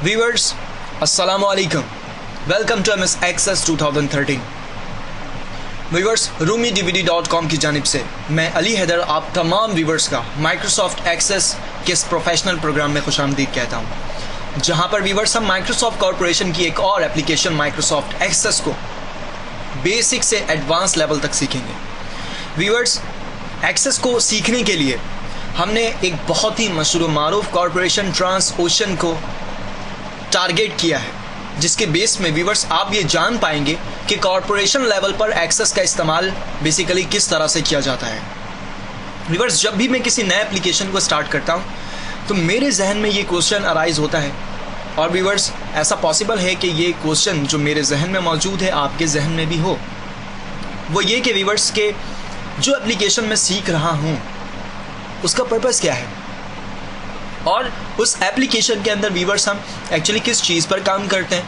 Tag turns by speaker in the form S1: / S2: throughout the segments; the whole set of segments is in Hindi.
S1: व्यूअर्स अस्सलामु अलैकुम, welcome to MS Access 2013। Viewers RumiDVD.com की जानिब से मैं अली हैदर आप तमाम व्यूअर्स का माइक्रोसॉफ्ट एक्सेस के इस प्रोफेशनल प्रोग्राम में खुशामदीद कहता हूँ, जहाँ पर व्यूअर्स हम माइक्रोसॉफ्ट कॉरपोरेशन की एक और एप्लीकेशन माइक्रोसॉफ्ट एक्सेस को बेसिक से एडवांस लेवल तक सीखेंगे। व्यूअर्स एक्सेस को सीखने के लिए हमने एक बहुत ही मशहूर मारूफ कॉरपोरेशन ट्रांसओशन को टारगेट किया है, जिसके बेस में व्यूअर्स आप ये जान पाएंगे कि कॉरपोरेशन लेवल पर एक्सेस का इस्तेमाल बेसिकली किस तरह से किया जाता है। व्यूअर्स जब भी मैं किसी नए एप्लीकेशन को स्टार्ट करता हूँ तो मेरे जहन में ये क्वेश्चन अराइज होता है, और व्यूअर्स ऐसा पॉसिबल है कि ये क्वेश्चन जो मेरे जहन में मौजूद है आपके जहन में भी हो। वो ये कि व्यूअर्स के जो एप्लीकेशन मैं सीख रहा हूँ उसका पर्पस क्या है, और उस एप्लीकेशन के अंदर व्यूअर्स हम एक्चुअली किस चीज़ पर काम करते हैं।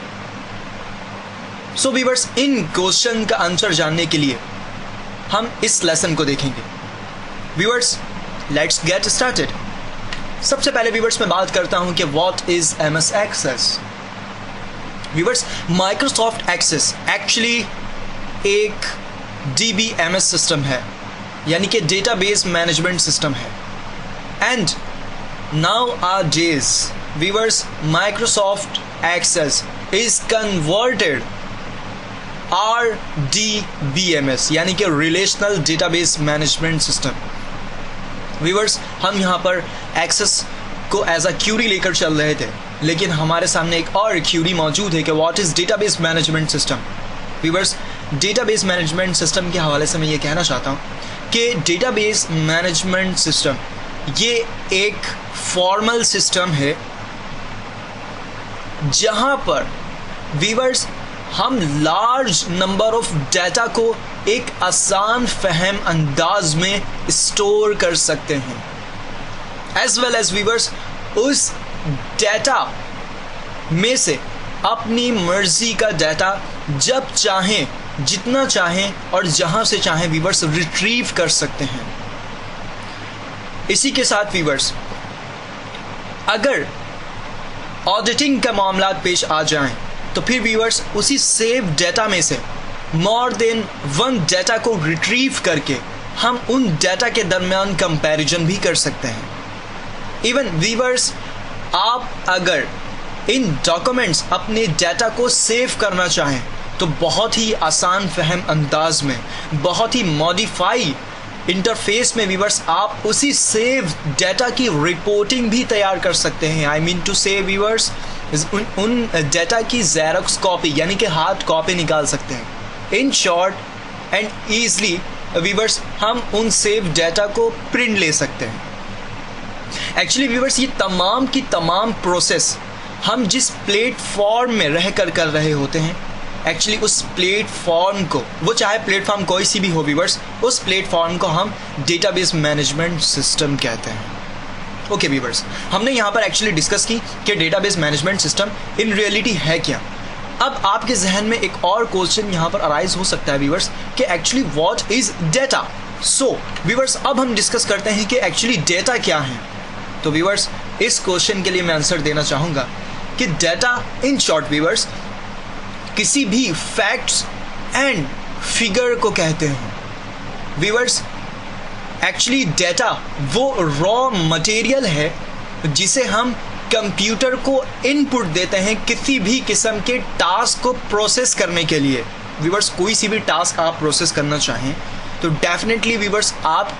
S1: सो व्यूअर्स इन क्वेश्चन का आंसर जानने के लिए हम इस लेसन को देखेंगे। Viewers let's get started. सबसे पहले व्यूअर्स मैं बात करता हूं कि what is MS Access। Viewers Microsoft Access actually एक DBMS सिस्टम है, यानी कि डेटाबेस मैनेजमेंट सिस्टम है। And nowadays viewers Microsoft Access is converted RDBMS यानी कि Relational Database Management System। viewers हम यहाँ पर Access को एज अ क्यूरी लेकर चल रहे थे, लेकिन हमारे सामने एक और क्यूरी मौजूद है कि what is database management system. viewers database management system के हवाले से मैं ये कहना चाहता हूँ कि डेटाबेस मैनेजमेंट सिस्टम ये एक फॉर्मल सिस्टम है जहां पर व्यूअर्स हम लार्ज नंबर ऑफ डाटा को एक आसान फहम अंदाज में स्टोर कर सकते हैं, एज वेल एज व्यूअर्स उस डाटा में से अपनी मर्जी का डाटा जब चाहें, जितना चाहें और जहां से चाहें व्यूअर्स रिट्रीव कर सकते हैं। इसी के साथ व्यूअर्स अगर ऑडिटिंग का मामला पेश आ जाएं तो फिर व्यूअर्स उसी सेव डाटा में से मोर देन वन डाटा को रिट्रीव करके हम उन डाटा के दरमियान कंपैरिजन भी कर सकते हैं। इवन व्यूअर्स आप अगर इन डॉक्यूमेंट्स अपने डाटा को सेव करना चाहें तो बहुत ही आसान फहम अंदाज में, बहुत ही मॉडिफाई इंटरफेस में व्यूअर्स आप उसी सेव डाटा की रिपोर्टिंग भी तैयार कर सकते हैं। आई मीन टू से व्यूअर्स उन डाटा की ज़ेरॉक्स कॉपी यानी कि हार्ड कॉपी निकाल सकते हैं। In short and easily viewers हम उन सेव डाटा को प्रिंट ले सकते हैं। एक्चुअली व्यूअर्स ये तमाम की तमाम प्रोसेस हम जिस प्लेटफॉर्म में रह कर रहे होते हैं, एक्चुअली उस प्लेटफॉर्म को, वो चाहे प्लेटफॉर्म कोई सी भी हो व्यूअर्स, उस प्लेटफॉर्म को हम डेटाबेस मैनेजमेंट सिस्टम कहते हैं। ओके व्यूअर्स हमने यहाँ पर एक्चुअली डिस्कस की कि database management system in reality है क्या। अब आपके जहन में एक और क्वेश्चन यहाँ पर अराइज हो सकता है व्यूअर्स कि actually what is data. So viewers अब हम डिस्कस करते हैं कि एक्चुअली डेटा क्या है। तो व्यूअर्स इस क्वेश्चन के लिए मैं आंसर देना चाहूँगा कि डेटा इन शॉर्ट व्यूअर्स किसी भी फैक्ट्स एंड फिगर को कहते हैं। व्यूअर्स एक्चुअली डेटा वो रॉ मटेरियल है जिसे हम कंप्यूटर को इनपुट देते हैं किसी भी किस्म के टास्क को प्रोसेस करने के लिए। व्यूअर्स कोई सी भी टास्क आप प्रोसेस करना चाहें तो डेफिनेटली व्यूअर्स आप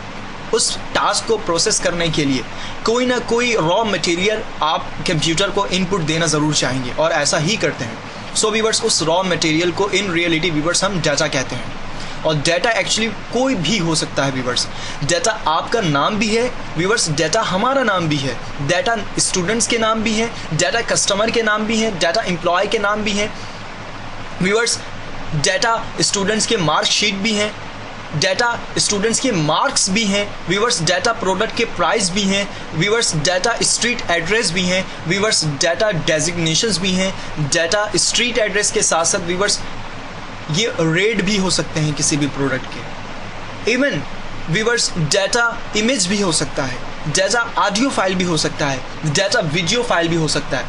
S1: उस टास्क को प्रोसेस करने के लिए कोई ना कोई रॉ मटेरियल आप कंप्यूटर को इनपुट देना ज़रूर चाहेंगे, और ऐसा ही करते हैं। सो व्यूअर्स उस रॉ मटेरियल को इन रियलिटी व्यूअर्स हम डाटा कहते हैं, और डाटा एक्चुअली कोई भी हो सकता है व्यूअर्स। डाटा आपका नाम भी है व्यूअर्स, डाटा हमारा नाम भी है, डाटा स्टूडेंट्स के नाम भी है, डाटा कस्टमर के नाम भी है, डाटा एम्प्लॉय के नाम भी है व्यूअर्स, डाटा स्टूडेंट्स के मार्कशीट भी हैं, डाटा स्टूडेंट्स के मार्क्स भी हैं व्यूअर्स, डाटा प्रोडक्ट के प्राइस भी हैं व्यूअर्स, डाटा स्ट्रीट एड्रेस भी हैं व्यूअर्स, डाटा डेजिग्नेशंस भी हैं। डाटा स्ट्रीट एड्रेस के साथ साथ व्यूअर्स ये रेट भी हो सकते हैं किसी भी प्रोडक्ट के। इवन व्यूअर्स डाटा इमेज भी हो सकता है, डाटा ऑडियो फाइल भी हो सकता है, डाटा वीडियो फाइल भी हो सकता है।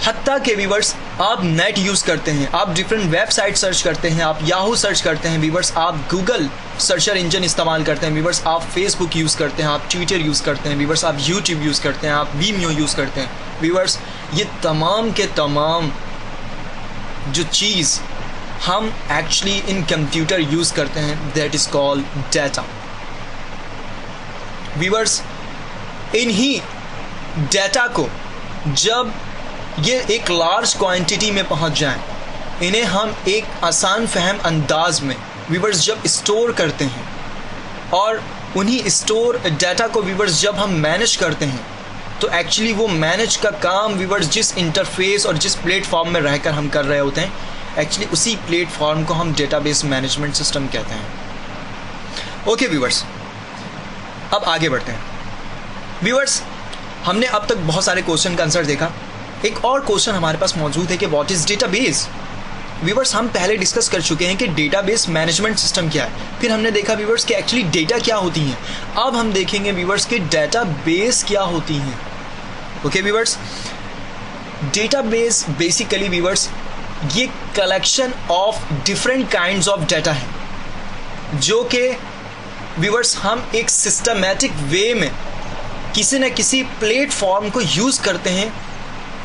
S1: हत्ता के व्यूवर्स आप नेट यूज़ करते हैं, आप डिफरेंट वेबसाइट सर्च करते हैं, आप याहू सर्च करते हैं व्यूवर्स, आप गूगल सर्चर इंजन इस्तेमाल करते हैं व्यूवर्स, आप फेसबुक यूज़ करते हैं, आप ट्विटर यूज़ करते हैं व्यूवर्स, आप यूट्यूब यूज़ करते हैं, आप वीमियो यूज़ करते हैं व्यूवर्स। ये तमाम के तमाम जो चीज़ हम एक्चुअली इन कंप्यूटर यूज़ करते हैं that is called data viewers. इन्हीं डाटा को जब ये एक लार्ज क्वांटिटी में पहुंच जाएं, इन्हें हम एक आसान फहम अंदाज में व्यूवर्स जब स्टोर करते हैं और उन्हीं स्टोर डाटा को व्यूवर्स जब हम मैनेज करते हैं, तो एक्चुअली वो मैनेज का काम व्यूवर्स जिस इंटरफेस और जिस प्लेटफॉर्म में रहकर हम कर रहे होते हैं, एक्चुअली उसी प्लेटफॉर्म को हम डेटाबेस मैनेजमेंट सिस्टम कहते हैं। ओके व्यूवर्स, अब आगे बढ़ते हैं व्यूवर्स। हमने अब तक बहुत सारे क्वेश्चन का आंसर देखा। एक और क्वेश्चन हमारे पास मौजूद है कि व्हाट इज डेटाबेस। व्यूवर्स हम पहले डिस्कस कर चुके हैं कि डेटाबेस मैनेजमेंट सिस्टम क्या है, फिर हमने देखा व्यूवर्स कि एक्चुअली डेटा क्या होती हैं। अब हम देखेंगे व्यूवर्स कि डेटाबेस क्या होती हैं। Okay viewers, database basically viewers ये collection of different kinds of data है जो कि व्यूवर्स हम एक सिस्टमैटिक वे में किसी न किसी प्लेटफॉर्म को यूज़ करते हैं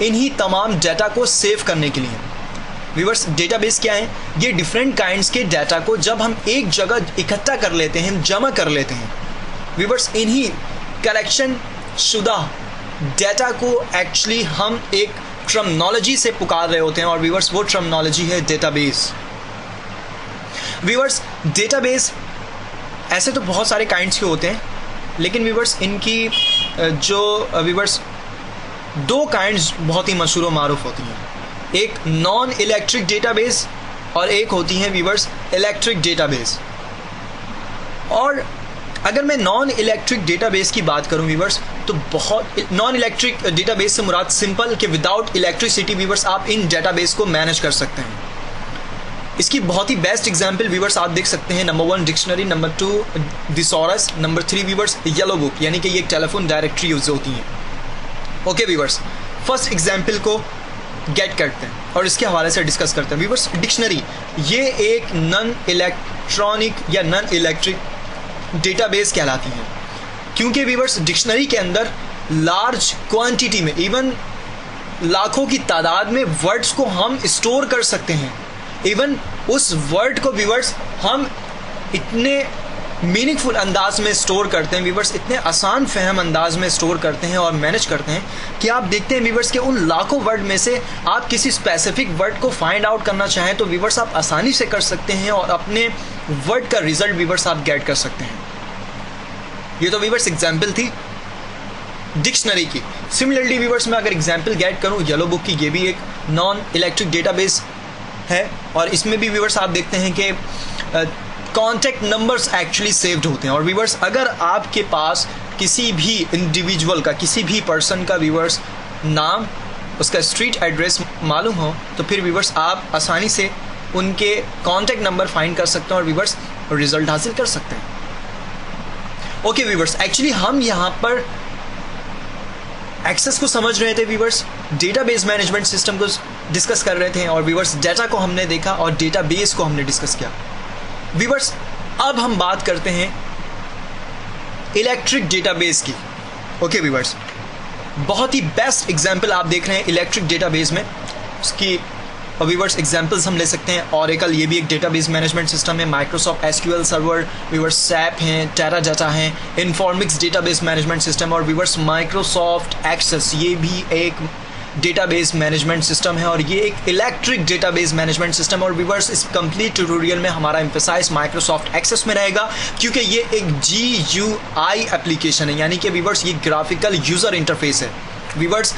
S1: इन्हीं तमाम डाटा को सेव करने के लिए। व्यूवर्स डेटाबेस क्या है? ये डिफरेंट काइंड्स के डाटा को जब हम एक जगह इकट्ठा कर लेते हैं, जमा कर लेते हैं व्यूवर्स, इन्हीं कलेक्शन शुदा डाटा को एक्चुअली हम एक टर्मिनोलॉजी से पुकार रहे होते हैं और व्यूवर्स वो टर्मिनोलॉजी है डेटाबेस। व्यूवर्स डेटाबेस ऐसे तो बहुत सारे काइंड्स के होते हैं, लेकिन व्यूवर्स इनकी जो व्यूवर्स दो काइंड्स बहुत ही मशहूर और मारूफ होती हैं। एक नॉन इलेक्ट्रिक डेटाबेस और एक होती है व्यूवर्स इलेक्ट्रिक डेटाबेस। और अगर मैं नॉन इलेक्ट्रिक डेटाबेस की बात करूं व्यूवर्स, तो बहुत नॉन इलेक्ट्रिक डेटाबेस से मुराद सिंपल कि विदाउट इलेक्ट्रिसिटी व्यूवर्स आप इन डेटाबेस को मैनेज कर सकते हैं। इसकी बहुत ही बेस्ट एग्जांपल व्यूवर्स आप देख सकते हैं। Number 1 dictionary, number 2 thesaurus, number 3 viewers yellow book, यानी कि ये टेलीफोन डायरेक्टरी यूज होती है। ओके व्यूवर्स, फर्स्ट एग्जांपल को गेट करते हैं और इसके हवाले से डिस्कस करते हैं। व्यूवर्स डिक्शनरी ये एक नॉन इलेक्ट्रॉनिक या नॉन इलेक्ट्रिक डेटाबेस कहलाती है, क्योंकि व्यूवर्स डिक्शनरी के अंदर लार्ज क्वांटिटी में, इवन लाखों की तादाद में वर्ड्स को हम स्टोर कर सकते हैं। इवन उस वर्ड को व्यूवर्स हम इतने मीनिंगफुल अंदाज में स्टोर करते हैं व्यूवर्स, इतने आसान फहम अंदाज में स्टोर करते हैं और मैनेज करते हैं कि आप देखते हैं व्यूवर्स के उन लाखों वर्ड में से आप किसी स्पेसिफिक वर्ड को फाइंड आउट करना चाहें तो व्यूवर्स आप आसानी से कर सकते हैं और अपने वर्ड का रिजल्ट व्यूवर्स आप गेट कर सकते हैं। ये तो व्यूवर्स एग्जाम्पल थी डिक्शनरी की। सिमिलरली व्यूवर्स मैं अगर एग्जाम्पल गेट करूँ येलो बुक की, ये भी एक नॉन इलेक्ट्रिक डेटाबेस है और इसमें भी व्यूवर्स आप देखते हैं कि कॉन्टैक्ट नंबर्स एक्चुअली सेव्ड होते हैं। और व्यूवर्स अगर आपके पास किसी भी इंडिविजुअल का, किसी भी पर्सन का व्यूवर्स नाम, उसका स्ट्रीट एड्रेस मालूम हो तो फिर व्यूवर्स आप आसानी से उनके कॉन्टैक्ट नंबर फाइंड कर सकते हैं और व्यूवर्स रिजल्ट हासिल कर सकते हैं। ओके व्यूवर्स, एक्चुअली हम यहाँ पर एक्सेस को समझ रहे थे व्यूवर्स, डेटाबेस मैनेजमेंट सिस्टम को डिस्कस कर रहे थे और व्यूवर्स डाटा को हमने देखा और डेटाबेस को हमने डिस्कस किया। व्यूवर्स अब हम बात करते हैं इलेक्ट्रिक डेटाबेस की। ओके व्यूवर्स, बहुत ही बेस्ट एग्जांपल आप देख रहे हैं इलेक्ट्रिक डेटाबेस में। उसकी व्यूवर्स एग्जांपल्स हम ले सकते हैं ओरेकल, ये भी एक डेटाबेस मैनेजमेंट सिस्टम है। Microsoft SQL server, viewers SAP हैं, टेराडाटा हैं, इन्फॉर्मिक्स डेटाबेस मैनेजमेंट सिस्टम और व्यूवर्स माइक्रोसॉफ्ट एक्सेस, ये भी एक डेटाबेस मैनेजमेंट सिस्टम है और ये एक इलेक्ट्रिक डेटाबेस मैनेजमेंट सिस्टम। और व्यूवर्स इस कंप्लीट ट्यूटोरियल में हमारा एम्फेसाइज माइक्रोसॉफ्ट एक्सेस में रहेगा, क्योंकि ये एक GUI एप्लीकेशन है, यानी कि व्यूवर्स ये ग्राफिकल यूजर इंटरफेस है। व्यूवर्स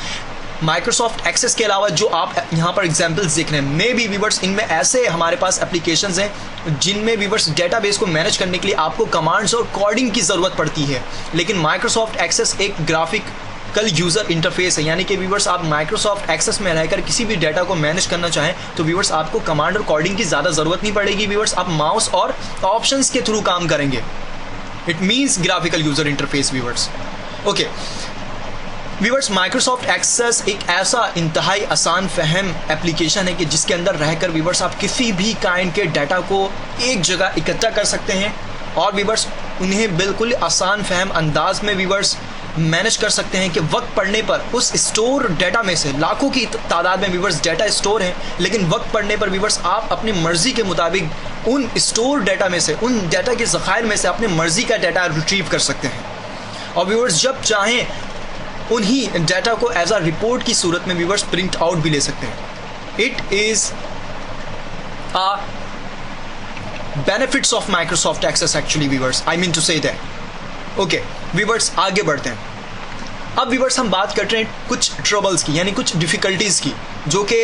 S1: माइक्रोसॉफ्ट एक्सेस के अलावा जो आप यहाँ पर एग्जाम्पल्स देख रहे हैं, मे बी व्यूवर्स इनमें ऐसे हमारे पास एप्लीकेशंस हैं जिनमें व्यूवर्स डेटाबेस को मैनेज करने के लिए आपको कमांड्स और कोडिंग की ज़रूरत पड़ती है, लेकिन माइक्रोसॉफ्ट एक्सेस एक ग्राफिकल यूज़र इंटरफेस है, यानी कि व्यूवर्स आप माइक्रोसॉफ्ट एक्सेस में रहकर किसी भी डाटा को मैनेज करना चाहें तो व्यूवर्स आपको कमांड और कोडिंग की ज़्यादा ज़रूरत नहीं पड़ेगी। व्यूवर्स आप माउस और ऑप्शंस के थ्रू काम करेंगे। It means graphical user interface viewers. Okay viewers, Microsoft Access एक ऐसा इंतहाई आसान फहम एप्लीकेशन है कि जिसके अंदर रहकर व्यूअर्स आप किसी भी काइंड के डाटा को एक जगह इकट्ठा कर सकते हैं और व्यूअर्स उन्हें बिल्कुल आसान फहम अंदाज में व्यूअर्स मैनेज कर सकते हैं कि वक्त पड़ने पर उस स्टोर डाटा में से लाखों की तादाद में व्यूअर्स डाटा स्टोर है, लेकिन वक्त पड़ने पर व्यूअर्स आप अपनी मर्जी के मुताबिक उन स्टोर डाटा में से, उन डाटा के ज़खायर में से अपनी मर्जी का डाटा रिट्रीव कर सकते हैं और व्यूअर्स जब चाहें उन्हीं डाटा को एज अ रिपोर्ट की सूरत में व्यूअर्स प्रिंट आउट भी ले सकते हैं। It is a benefits of Microsoft Access actually viewers, I mean to say that. Okay viewers, आगे बढ़ते हैं। अब व्यूअर्स हम बात करते हैं कुछ ट्रबल्स की, यानी कुछ डिफ़िकल्टीज़ की, जो कि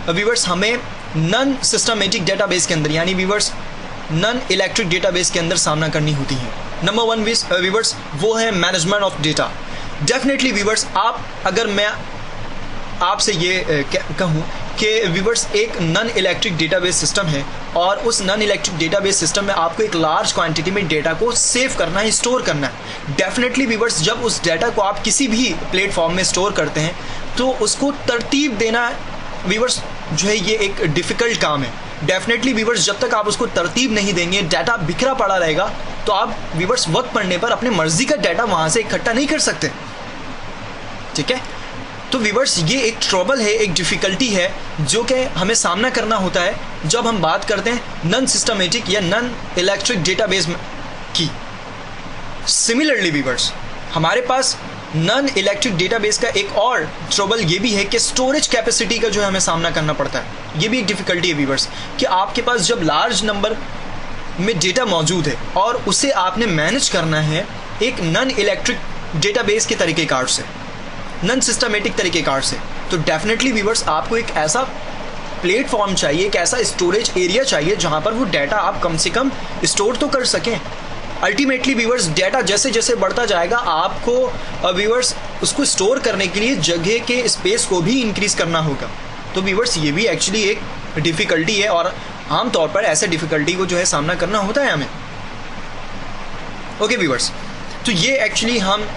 S1: व्यूअर्स हमें नॉन सिस्टमेटिक डेटाबेस के अंदर, यानी व्यूअर्स नॉन इलेक्ट्रिक डेटाबेस के अंदर सामना करनी होती है। नंबर वन व्यूअर्स वो है management of data. Definitely viewers, अगर मैं आपसे ये कहूँ कि व्यूअर्स एक नॉन इलेक्ट्रिक डेटाबेस सिस्टम है और उस नॉन इलेक्ट्रिक डेटाबेस सिस्टम में आपको एक लार्ज क्वांटिटी में डेटा को सेव करना है, स्टोर करना है। डेफिनेटली व्यूअर्स, जब उस डेटा को आप किसी भी प्लेटफॉर्म में स्टोर करते हैं तो उसको तरतीब देना व्यूअर्स जो है ये एक डिफ़िकल्ट काम है। डेफिनेटली व्यूअर्स, जब तक आप उसको तरतीब नहीं देंगे, डाटा बिखरा पड़ा रहेगा, तो आप व्यूअर्स वक्त पड़ने पर अपने मर्जी का डाटा वहाँ से इकट्ठा नहीं कर सकते। ठीक है, तो व्यूअर्स ये एक ट्रबल है, एक डिफ़िकल्टी है जो कि हमें सामना करना होता है जब हम बात करते हैं नॉन सिस्टमेटिक या नॉन इलेक्ट्रिक डेटाबेस की। सिमिलरली व्यूअर्स, हमारे पास नॉन इलेक्ट्रिक डेटाबेस का एक और ट्रबल ये भी है कि स्टोरेज कैपेसिटी का जो है हमें सामना करना पड़ता है। ये भी एक डिफ़िकल्टी है व्यूअर्स कि आपके पास जब लार्ज नंबर में डेटा मौजूद है और उसे आपने मैनेज करना है एक नॉन इलेक्ट्रिक डेटाबेस के तरीक़ेकार से, नॉन सिस्टमेटिक तरीक़ेकार से, तो डेफिनेटली व्यूअर्स आपको एक ऐसा प्लेटफॉर्म चाहिए, एक ऐसा स्टोरेज एरिया चाहिए जहां पर वो डाटा आप कम से कम स्टोर तो कर सकें। अल्टीमेटली व्यूअर्स डाटा जैसे जैसे बढ़ता जाएगा आपको व्यूअर्स उसको स्टोर करने के लिए जगह के स्पेस को भी इंक्रीज़ करना होगा। तो व्यूअर्स ये भी एक्चुअली एक डिफ़िकल्टी है और आमतौर पर ऐसे डिफ़िकल्टी को जो है सामना करना होता है हमें। ओके व्यूअर्स, तो ये एक्चुअली हम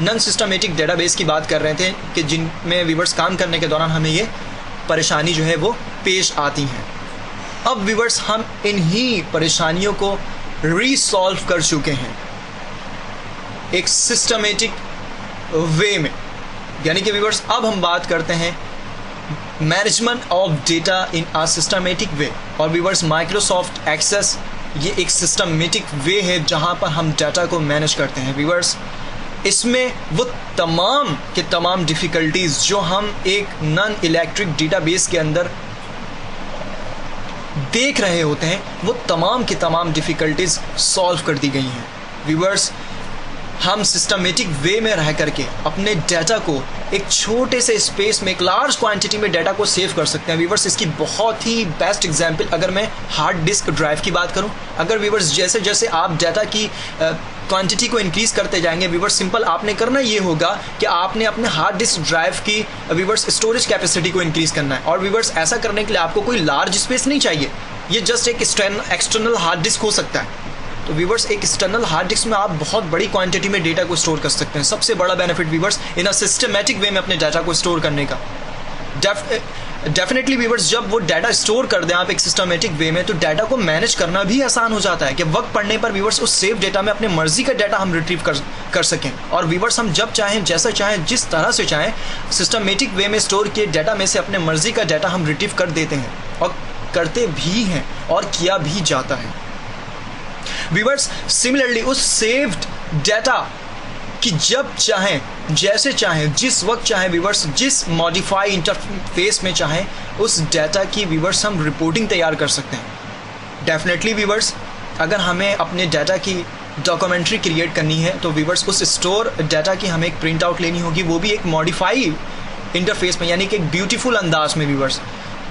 S1: नॉन सिस्टमेटिक डेटाबेस की बात कर रहे थे कि जिनमें व्यूअर्स काम करने के दौरान हमें ये परेशानी जो है वो पेश आती हैं। अब व्यूअर्स हम इन्हीं परेशानियों को रीसॉल्व कर चुके हैं एक सिस्टमेटिक वे में, यानी कि व्यूअर्स अब हम बात करते हैं management of data in a systematic way. और व्यूअर्स माइक्रोसॉफ्ट एक्सेस ये एक सिस्टमेटिक वे है जहां पर हम डाटा को मैनेज करते हैं। व्यूअर्स इसमें वो तमाम के तमाम डिफ़िकल्टीज़ जो हम एक नॉन इलेक्ट्रिक डेटाबेस के अंदर देख रहे होते हैं, वो तमाम की तमाम डिफ़िकल्टीज़ सॉल्व कर दी गई हैं। व्यूअर्स हम सिस्टमेटिक वे में रह करके अपने डाटा को एक छोटे से स्पेस में एक लार्ज क्वांटिटी में डाटा को सेव कर सकते हैं। व्यूअर्स इसकी बहुत ही बेस्ट एग्जांपल अगर मैं हार्ड डिस्क ड्राइव की बात करूं, अगर व्यूअर्स जैसे जैसे आप डाटा की क्वांटिटी को इंक्रीज़ करते जाएंगे, व्यूअर्स सिंपल आपने करना ये होगा कि आपने अपने हार्ड डिस्क ड्राइव की व्यूअर्स स्टोरेज कैपेसिटी को इंक्रीज़ करना है। और व्यूअर्स ऐसा करने के लिए आपको कोई लार्ज स्पेस नहीं चाहिए, ये जस्ट एक एक्सटर्नल हार्ड डिस्क हो सकता है। तो व्यूअर्स एक एक्सटर्नल हार्ड डिस्क में आप बहुत बड़ी क्वांटिटी में डेटा को स्टोर कर सकते हैं। सबसे बड़ा benefit viewers in a systematic way में अपने डाटा को स्टोर करने का। डेफिनेटली व्यूअर्स जब वो डाटा स्टोर कर दें आप एक सिस्टमेटिक वे में, तो डाटा को मैनेज करना भी आसान हो जाता है कि वक्त पड़ने पर व्यूअर्स उस सेव डेटा में अपने मर्जी का डाटा हम रिट्रीव कर सकें। और व्यूअर्स हम जब चाहें, जैसा चाहें, जिस तरह से चाहें, सिस्टमेटिक वे में स्टोर किए डाटा में से अपने मर्जी का डाटा हम रिट्रीव कर देते हैं और करते भी हैं और किया भी जाता है। व्यूअर्स सिमिलरली उस सेव्ड डाटा कि जब चाहें, जैसे चाहें, जिस वक्त चाहें व्यूअर्स, जिस मॉडिफाई इंटरफेस में चाहें, उस डाटा की व्यूअर्स हम रिपोर्टिंग तैयार कर सकते हैं। डेफिनेटली व्यूअर्स अगर हमें अपने डाटा की डॉक्यूमेंट्री क्रिएट करनी है तो व्यूअर्स उस स्टोर डाटा की हमें एक प्रिंट आउट लेनी होगी, वो भी एक मॉडिफाई इंटरफेस में, यानी कि एक ब्यूटीफुल अंदाज में व्यूअर्स।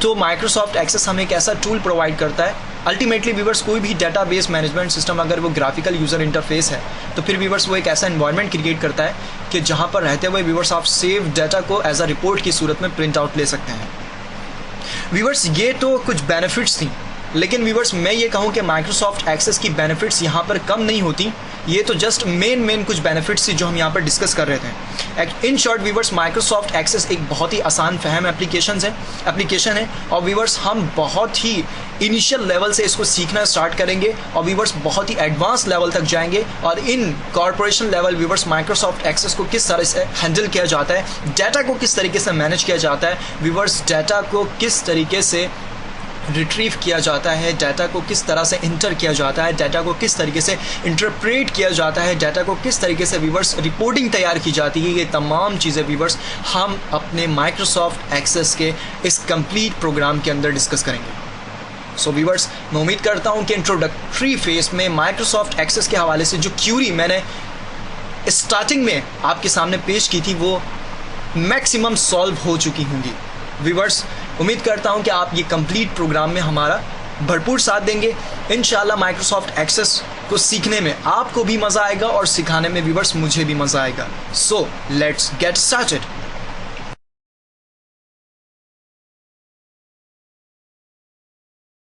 S1: तो माइक्रोसॉफ्ट एक्सेस हमें एक ऐसा टूल प्रोवाइड करता है। अल्टीमेटली व्यूअर्स कोई भी डाटाबेस मैनेजमेंट सिस्टम अगर वो ग्राफिकल यूज़र इंटरफेस है तो फिर व्यूअर्स वो एक ऐसा एनवायरनमेंट क्रिएट करता है कि जहां पर रहते हुए व्यूअर्स आप सेव डाटा को एज अ रिपोर्ट की सूरत में प्रिंट आउट ले सकते हैं। व्यूअर्स ये तो कुछ बेनिफिट्स थी, लेकिन व्यूअर्स मैं ये कहूँ कि माइक्रोसॉफ्ट एक्सेस की बेनिफिट्स यहाँ पर कम नहीं होती। ये तो जस्ट मेन कुछ बेनिफिट्स थी जो हम यहाँ पर डिस्कस कर रहे थे। In short viewers, Microsoft Access एक बहुत ही आसान फहम एप्लीकेशन है और व्यूवर्स हम बहुत ही इनिशियल लेवल से इसको सीखना स्टार्ट करेंगे और व्यूवर्स बहुत ही एडवांस लेवल तक जाएंगे और इन corporation level viewers Microsoft Access को किस तरह से हैंडल किया जाता है, डाटा को किस तरीके से मैनेज किया जाता है, व्यूवर्स डाटा को किस तरीके से रिट्रीव किया जाता है, डाटा को किस तरह से इंटर किया जाता है, डाटा को किस तरीके से इंटरप्रेट किया जाता है, डाटा को किस तरीके से व्यूवर्स रिपोर्टिंग तैयार की जाती है, ये तमाम चीज़ें व्यूवर्स हम अपने माइक्रोसॉफ्ट एक्सेस के इस कंप्लीट प्रोग्राम के अंदर डिस्कस करेंगे। सो व्यूवर्स, मैं उम्मीद करता हूँ कि इंट्रोडक्टरी फेज में माइक्रोसॉफ्ट एक्सेस के हवाले से जो क्यूरी मैंने स्टार्टिंग में आपके सामने पेश की थी वो मैक्सिमम सॉल्व हो चुकी होंगी। व्यूवर्स, उम्मीद करता हूं कि आप ये कंप्लीट प्रोग्राम में हमारा भरपूर साथ देंगे। इंशाल्लाह माइक्रोसॉफ्ट एक्सेस को सीखने में आपको भी मज़ा आएगा और सिखाने में व्यूवर्स मुझे भी मज़ा आएगा। So let's get started.